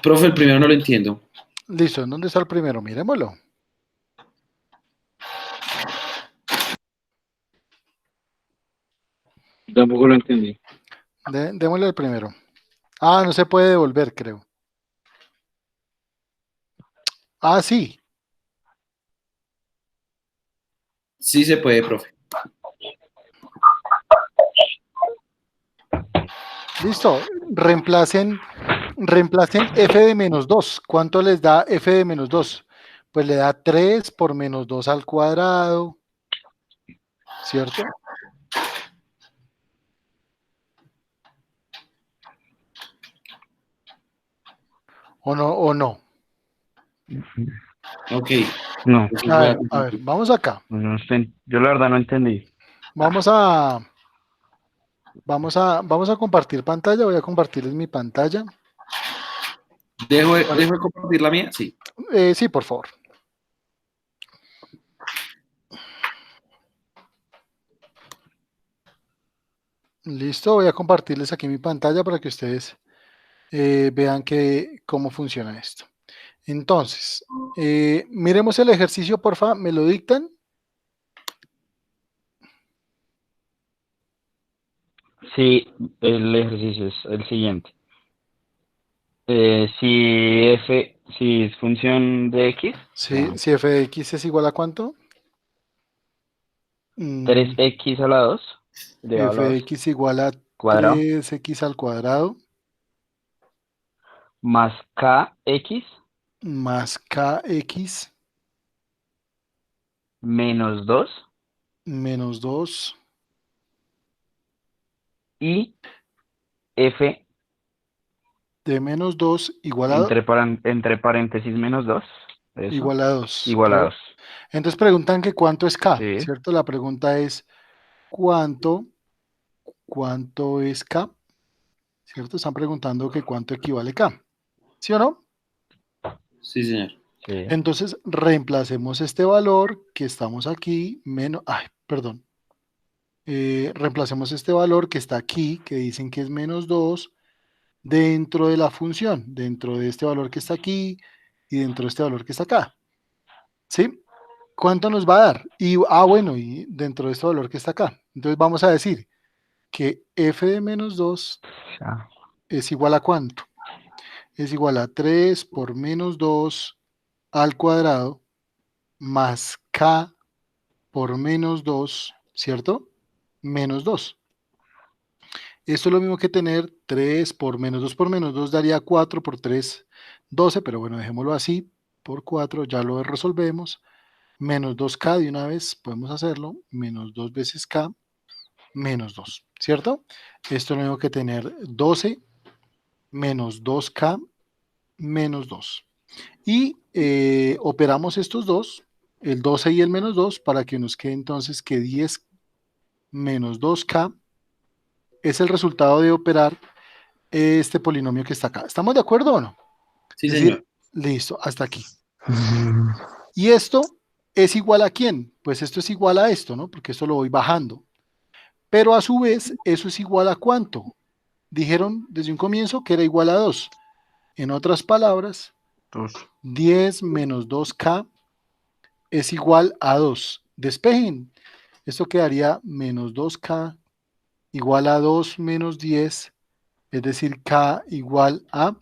Profe, el primero no lo entiendo. Listo, ¿en dónde está el primero? Miremoslo. Tampoco lo entendí. Démosle el primero. Ah, no se puede devolver, creo. Ah, sí. Sí se puede, profe. Listo. Reemplacen f de menos 2. ¿Cuánto les da f de menos 2? Pues le da 3 por menos 2 al cuadrado, ¿cierto? ¿O no? ¿O no? Ok. No, A ver, vamos acá. yo la verdad no entendí. Vamos a compartir pantalla. Voy a compartirles mi pantalla. ¿Dejo de compartir la mía? Sí. Sí, por favor. Listo, voy a compartirles aquí mi pantalla para que ustedes vean cómo funciona esto. Entonces, miremos el ejercicio, porfa, ¿me lo dictan? Sí, el ejercicio es el siguiente. Si es función de x, Sí, si f de x es igual a ¿cuánto? 3x a la 2 elevado a F la de 2 x igual a cuadrado 3x al cuadrado más kx más kx menos 2 menos 2 y f de menos 2 igual entre paréntesis menos 2, eso, a 2. igual a 2. Entonces preguntan que cuánto es k, Sí, ¿cierto? La pregunta es cuánto, cuánto es k, ¿cierto? Están preguntando que cuánto equivale k, ¿sí o no? Sí, señor. sí. Entonces reemplacemos este valor que estamos aquí, menos, ay, perdón. Reemplacemos este valor que está aquí, que dicen que es menos 2, dentro de la función, dentro de este valor que está aquí y dentro de este valor que está acá. ¿Sí? ¿Cuánto nos va a dar? Y, bueno, y dentro de este valor que está acá. Entonces vamos a decir que f de menos 2 Ya. es igual a ¿cuánto? Es igual a 3 por menos 2 al cuadrado más k por menos 2, ¿cierto? Menos 2. Esto es lo mismo que tener 3 por menos 2 daría 4 por 3, 12, pero bueno, dejémoslo así, por 4, ya lo resolvemos. Menos 2k de una vez, podemos hacerlo, menos 2 veces k, menos 2, ¿cierto? Esto es lo mismo que tener 12 menos 2k menos 2. Y operamos estos dos, el 12 y el menos 2, para que nos quede entonces que 10 menos 2k es el resultado de operar este polinomio que está acá. ¿Estamos de acuerdo o no? Sí, Es decir, señor. listo, hasta aquí. ¿Y esto es igual a quién? Pues esto es igual a esto, ¿no? Porque esto lo voy bajando. Pero a su vez, ¿eso es igual a cuánto? Dijeron desde un comienzo que era igual a 2. En otras palabras, 2. 10 menos 2k es igual a 2. Despejen. Esto quedaría menos 2k igual a 2 menos 10, es decir, k igual a,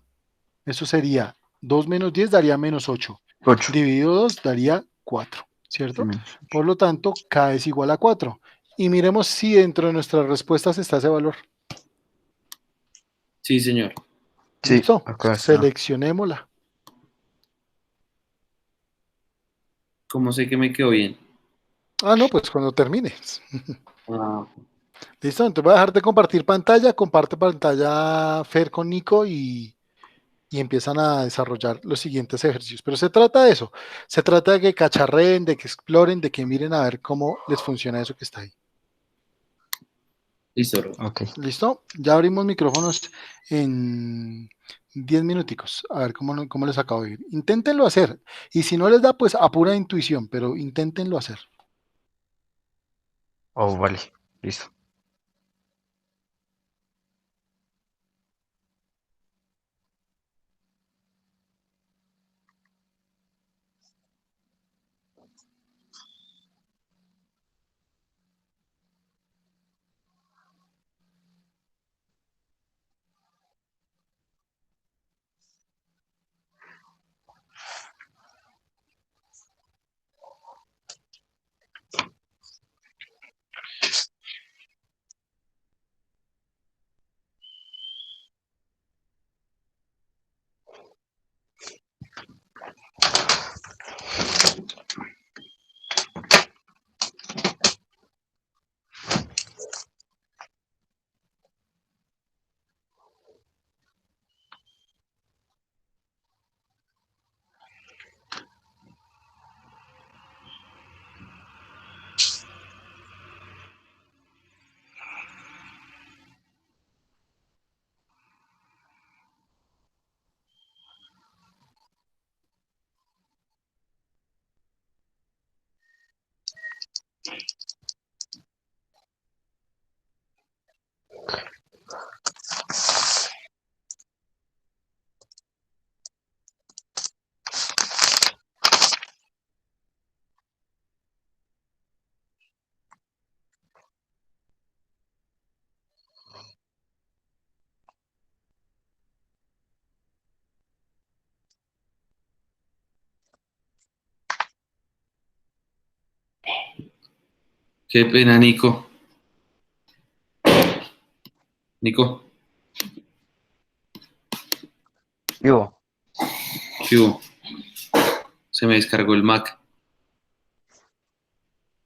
eso sería 2 menos 10 daría menos 8. 8. Dividido 2 daría 4, Sí, ¿cierto? menos. Por lo tanto, k es igual a 4. Y miremos si dentro de nuestras respuestas está ese valor. Sí, señor. Sí, ¿Listo? acá está. Seleccionémosla. ¿Cómo sé que me quedó bien? Ah, no, pues cuando termines. Ah, Listo, entonces voy a dejar de compartir pantalla. Comparte pantalla Fer con Nico y empiezan a desarrollar los siguientes ejercicios. Pero se trata de eso. Se trata de que cacharreen, de que exploren, de que miren a ver cómo les funciona eso que está ahí. listo, Ro. Ok. ¿Listo? Ya abrimos micrófonos en 10 minuticos. A ver cómo les acabo de ir. Inténtenlo hacer. Y si no les da, pues a pura intuición, pero inténtenlo hacer. Oh, vale. Listo. Qué pena, Nico. Nico, Yo. ¿qué hubo? Se me descargó el Mac.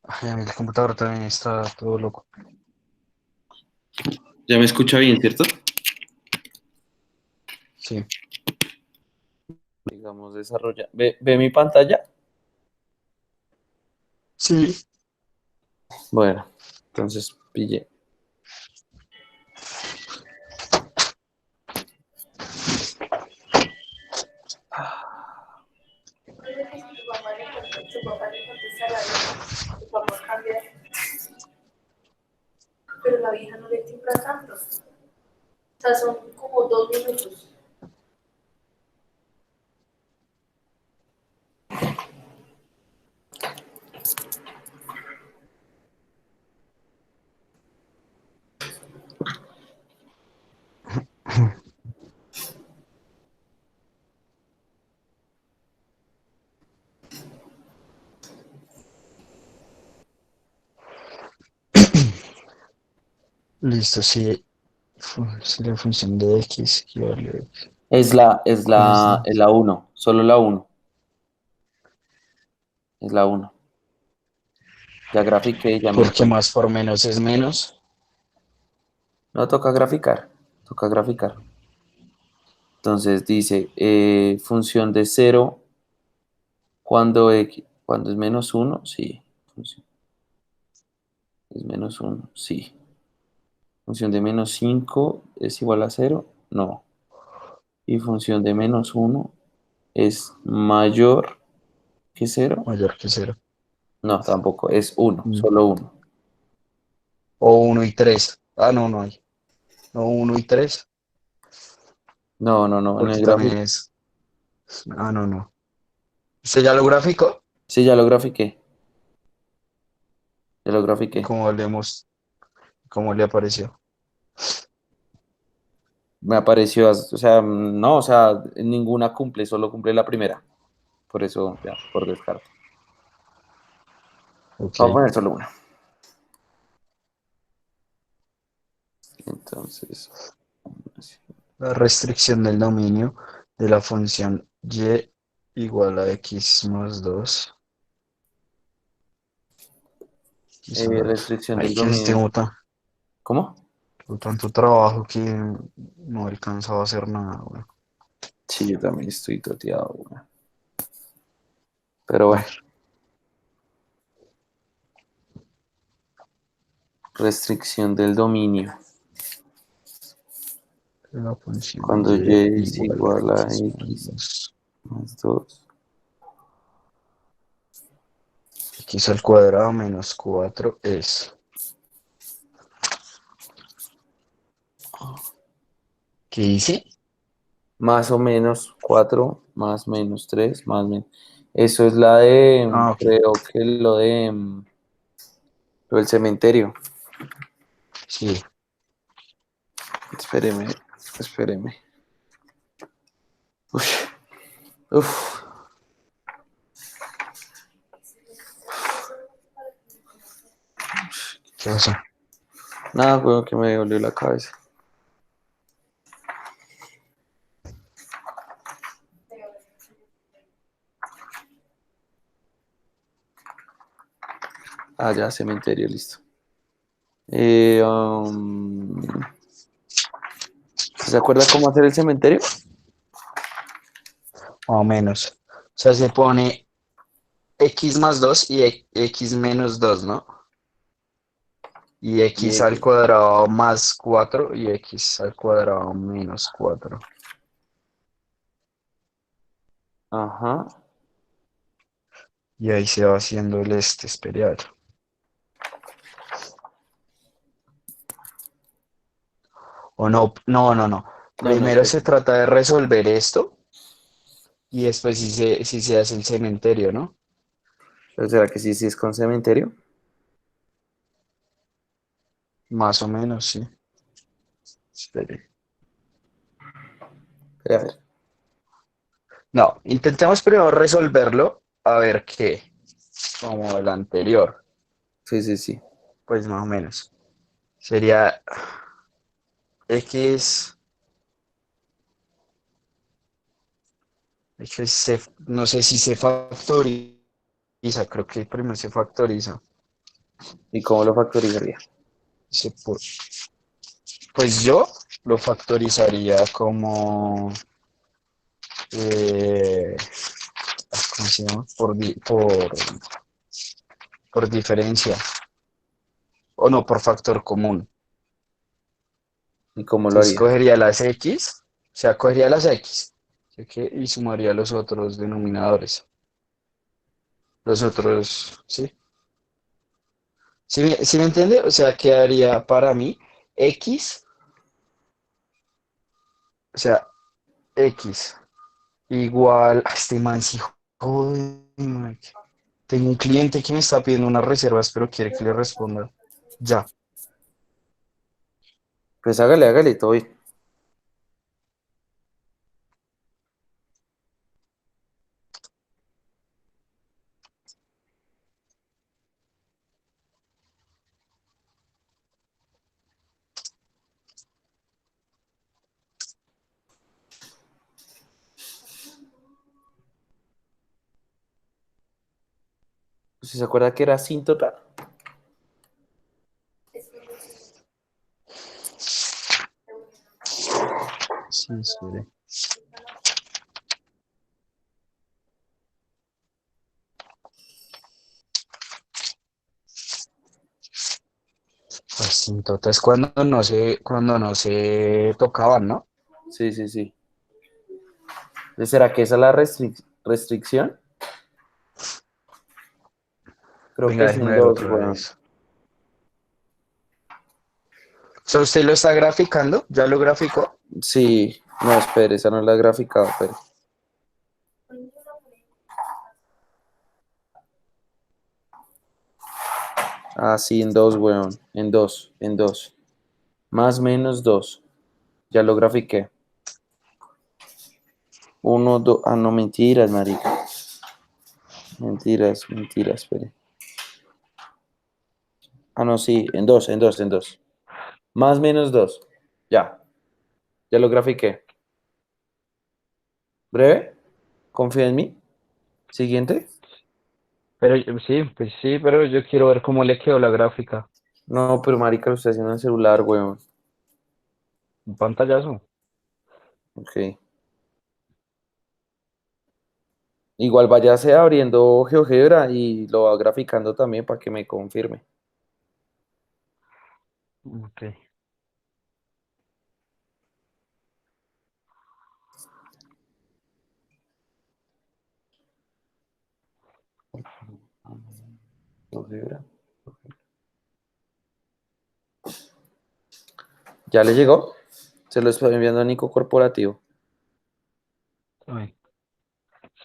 Ay, el computador también está todo loco. Ya me escucha bien, ¿cierto? Sí. Digamos, desarrolla. ¿Ve mi pantalla? Sí. Bueno, entonces pille. Pero la vieja no le timbra tanto. sea, son como 2 minutos. Listo, sí. Si la función de x equivale Es la, es a la, es la uno, solo la uno, es la uno. Ya grafiqué, ya me di porque cuenta. más por menos es menos. No, toca graficar, toca graficar. Entonces dice, función de cero cuando es menos uno, sí. Función es menos uno, sí. Función de menos 5 es igual a cero, no. Y función de menos uno es mayor que cero, Mayor que cero. no, tampoco, es uno, solo uno. O uno y 3. Ah, no, no hay. No, uno y 3 No, no, no, en el porque también gráfico. es. Ah, no, no. ¿Usted ya lo graficó? Sí, ya lo grafiqué, ya lo ¿Y grafiqué. cómo cómo le apareció? Me apareció, o sea, no, o sea, ninguna cumple, solo cumple la primera. Por eso, ya, por descarte. Ok. Vamos a poner solo una. Entonces, así. La restricción del dominio de la función y igual a x más 2. Restricción Ay, del que este dominio. bota. ¿Cómo? Tanto trabajo que no alcanzaba a hacer nada, güey. Sí, yo también estoy toteado, güey. Pero A bueno, ver, restricción del dominio. la función Cuando y y es igual a igual a x más x 2. más 2. X al cuadrado menos 4 es. ¿Qué dice? Más o menos 4 más menos 3 más menos. Eso es la de, Ah, ok. creo que lo del cementerio. Sí. Espéreme, espéreme. Uf, uf. ¿Qué pasa? Nada, weón, que me dolió la cabeza. Ah, ya, cementerio, listo. Eh, um, ¿Se acuerda cómo hacer el cementerio? Más o menos. O sea, se pone x más 2 y x menos 2, ¿no? Y x al Y, cuadrado más 4 y x al cuadrado menos 4. ajá. Y ahí se va haciendo el especial. O no, no, no, no. No, no, Primero se trata de resolver esto y después sí se hace el cementerio, ¿no? ¿Pero será que sí, sí es con cementerio? Más o menos, sí. Espere. A ver. No, intentemos primero resolverlo a ver qué, como el anterior, Sí, sí, sí. pues más o menos. Sería x, no sé si se factoriza, creo que primero se factoriza. ¿Y cómo lo factorizaría? Se pu- pues yo lo factorizaría como, eh, ¿cómo se llama? Por diferencia, o no, por factor común. ¿Y cómo lo Entonces haría? cogería las x, o sea, cogería las x, ¿sí? Y sumaría los otros denominadores. Los otros, ¿sí? ¿Sí me entiende? O sea, quedaría para mí x O sea, X igual. Este man sí, joder, marica. Tengo un cliente que me está pidiendo unas reservas, pero quiere que le responda. Ya. Pues hágale, todo bien. ¿Usted se acuerda que era asíntota? Sí, espere. Asíntota es cuando no se tocaban, ¿no? Sí, sí, sí. ¿Será que esa es la restricción? Creo que Venga, es déjeme en ver dos, otra weón. vez. O sea, ¿usted lo está graficando? ¿Ya lo graficó? Sí, no, espere, esa no la he graficado, pero. Ah, sí, en dos, weón. En dos. Más menos dos. Ya lo grafiqué. Uno, dos. Ah, no, mentiras, marica. Mentiras, espere. Ah, no, sí, en dos. Más menos dos. Ya lo grafiqué. ¿Breve? ¿Confía en mí? ¿Siguiente? Pero sí, pues sí, pero yo quiero ver cómo le quedó la gráfica. No, pero marica, lo estoy haciendo en el celular, weón. Un pantallazo. Ok. Igual váyase abriendo GeoGebra y lo va graficando también para que me confirme. Ok. GeoGebra. ¿Ya le llegó? Se lo estoy enviando a Nico Corporativo. Ay,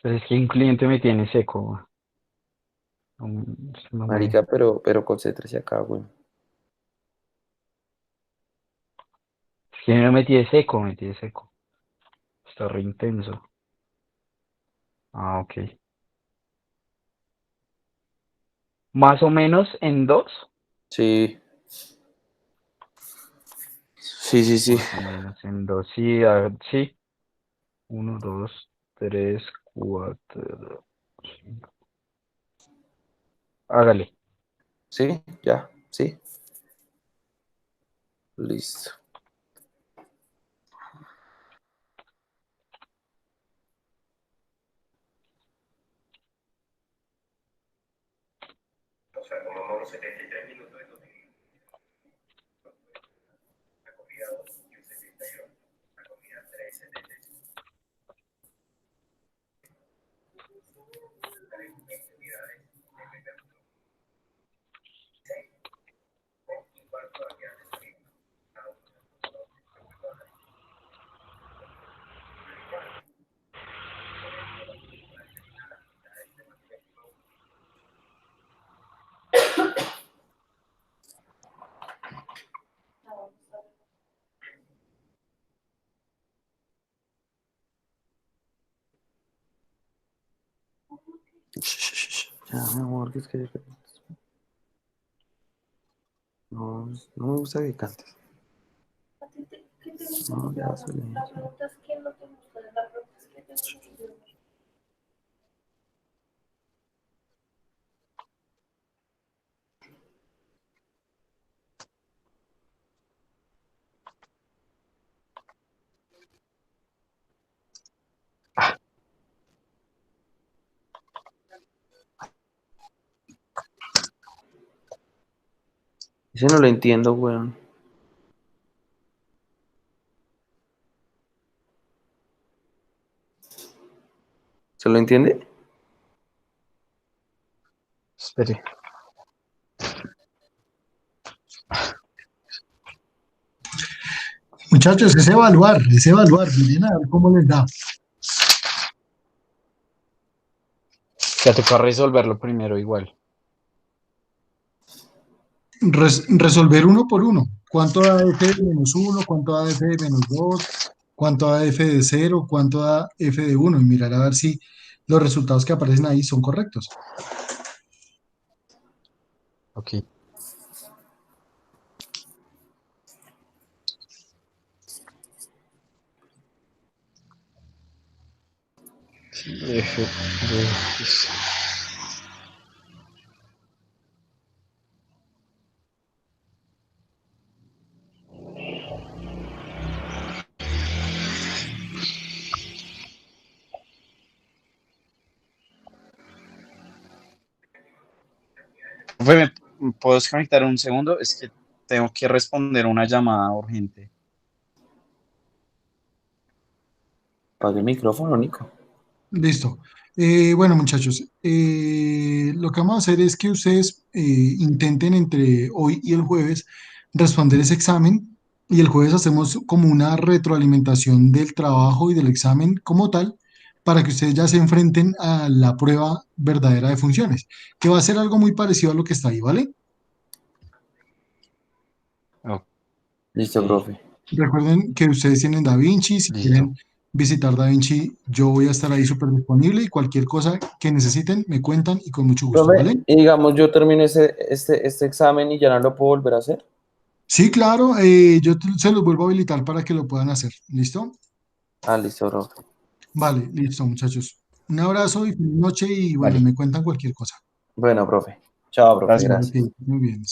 pero es que un cliente me tiene seco. No Marica, pero concéntrese acá, weón. es que me metí de seco, me metí de seco. Está re intenso. Ah, ok. Más o menos en dos. Sí, sí. Más o menos en dos. Sí, sí. Uno, dos, tres, cuatro, cinco. Hágale. Sí, ya, sí. Listo. Ya, mi amor, que es que... No, no me gusta que cantes. ¿A ti qué te gusta No, que te ya, hagan? La silencio. pregunta es qué no te gusta, la pregunta es qué te gusta que te hagan. Ese no lo entiendo, weón. ¿Se lo entiende? Espere. Muchachos, es evaluar, miren a ver cómo les da. Ya toca resolverlo primero igual. Resolver uno por uno. ¿Cuánto da f de menos uno? ¿Cuánto da f de menos dos? ¿Cuánto da f de cero? ¿Cuánto da f de uno? Y mirar a ver si los resultados que aparecen ahí son correctos. Ok. Sí, F de X. Profe, ¿me puedo desconectar un segundo? Es que tengo que responder una llamada urgente. Apague el micrófono, Nico. Listo. Bueno, muchachos, lo que vamos a hacer es que ustedes intenten entre hoy y el jueves responder ese examen y el jueves hacemos como una retroalimentación del trabajo y del examen como tal para que ustedes ya se enfrenten a la prueba verdadera de funciones, que va a ser algo muy parecido a lo que está ahí, ¿vale? Ok, Listo, profe. Recuerden que ustedes tienen DaVinci, si listo. quieren visitar DaVinci, yo voy a estar ahí súper disponible y cualquier cosa que necesiten me cuentan y con mucho gusto, Profe, ¿vale? y digamos, yo termino este examen y ya no lo puedo volver a hacer. Sí, claro, se los vuelvo a habilitar para que lo puedan hacer. ¿Listo? Ah, listo, profe. Vale, listo, muchachos. Un abrazo y feliz noche y bueno, Vale, me cuentan cualquier cosa. Bueno, profe. Chao, profe, gracias. Ok, gracias. muy bien.